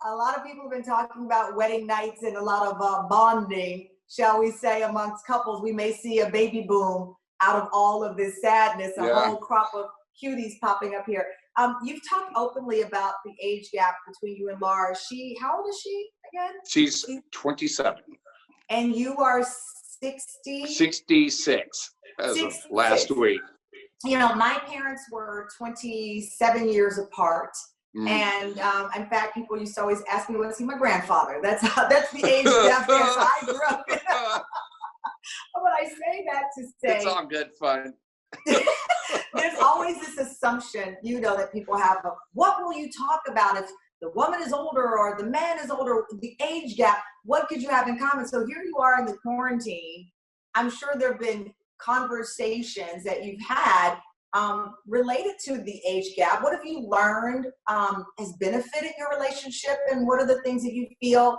A lot of people have been talking about wedding nights and a lot of bonding, shall we say, amongst couples. We may see a baby boom out of all of this sadness, a whole crop of cuties popping up here. You've talked openly about the age gap between you and Laura. How old is she again? She's 27. And you are 60? 66 as of last week. You know, my parents were 27 years apart. And in fact, people used to always ask me, was he my grandfather? That's the age gap there. So I grew up. But I say that to say it's all good fun. There's always this assumption, you know, that people have of what will you talk about if the woman is older or the man is older, the age gap, what could you have in common? So here you are in the quarantine. I'm sure there have been conversations that you've had related to the age gap. What have you learned has benefited your relationship, and what are the things that you feel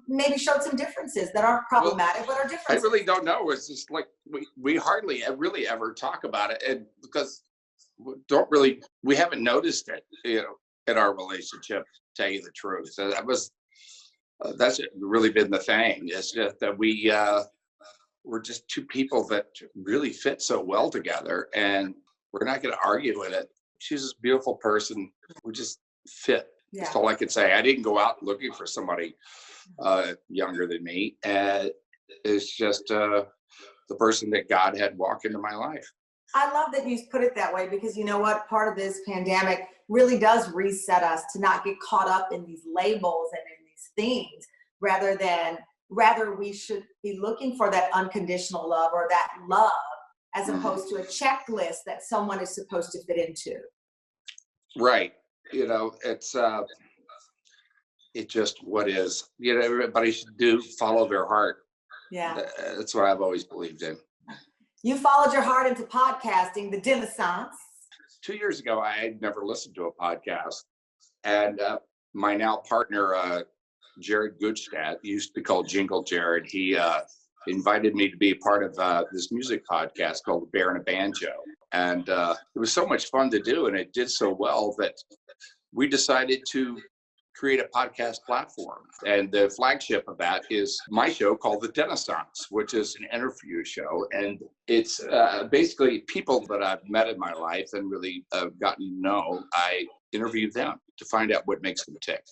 maybe showed some differences that aren't problematic but are different? I really don't know. It's just like we hardly really ever talk about it, and because we haven't noticed it, you know, in our relationship. To tell you the truth, so that's really been the thing. It's just that we're just two people that really fit so well together, and we're not going to argue with it. She's a beautiful person. We just fit. Yeah. That's all I can say. I didn't go out looking for somebody younger than me. And it's just the person that God had walk into my life. I love that you put it that way, because you know what? Part of this pandemic really does reset us to not get caught up in these labels and in these things, rather we should be looking for that unconditional love, or that love, as opposed to a checklist that someone is supposed to fit into. Right. You know, it's just what is. You know, everybody should follow their heart. Yeah. That's what I've always believed in. You followed your heart into podcasting, the Dennissance. 2 years ago, I had never listened to a podcast. And my now partner, Jared Goodstadt, used to be called Jingle Jared. He invited me to be a part of this music podcast called The Bear and a Banjo. And it was so much fun to do, and it did so well that we decided to create a podcast platform. And the flagship of that is my show called the Dennissance, which is an interview show. And it's basically people that I've met in my life and really gotten to know. I interview them to find out what makes them tick.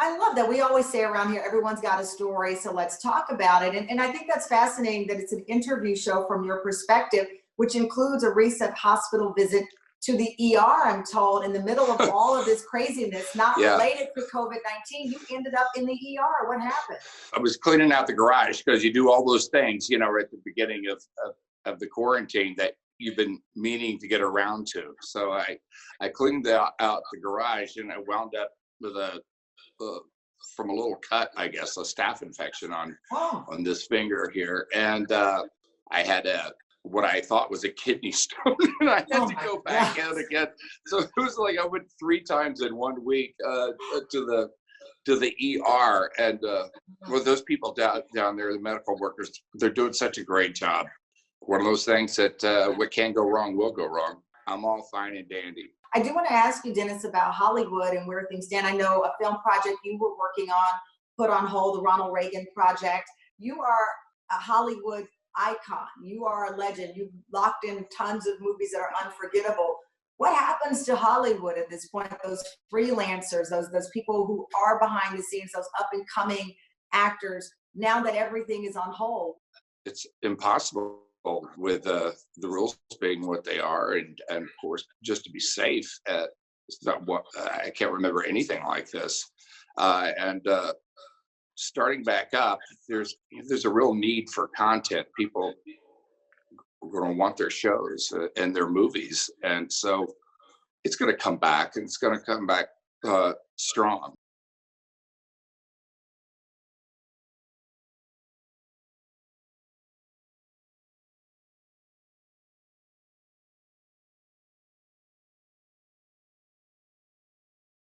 I love that. We always say around here, everyone's got a story, so let's talk about it. And I think that's fascinating that it's an interview show from your perspective, which includes a recent hospital visit to the ER, I'm told, in the middle of all of this craziness, not related to COVID-19. You ended up in the ER. What happened? I was cleaning out the garage, because you do all those things, you know, at the beginning of the quarantine that you've been meaning to get around to. So I cleaned out the garage, and I wound up with from a little cut, I guess, a staph infection on this finger here. And I had what I thought was a kidney stone, and I had to go back out again. So it was like I went 3 times in 1 week to the ER. And well, those people down there, the medical workers, they're doing such a great job. One of those things that what can go wrong will go wrong. I'm all fine and dandy. I do want to ask you, Dennis, about Hollywood and where things stand. I know a film project you were working on put on hold, the Ronald Reagan project. You are a Hollywood icon. You are a legend. You've locked in tons of movies that are unforgettable. What happens to Hollywood at this point? Those freelancers, those people who are behind the scenes, those up and coming actors, now that everything is on hold? It's impossible with the rules being what they are, and of course, just to be safe. It's not what I can't remember anything like this. Starting back up, there's a real need for content. People are going to want their shows and their movies, and so it's going to come back, and it's going to come back strong.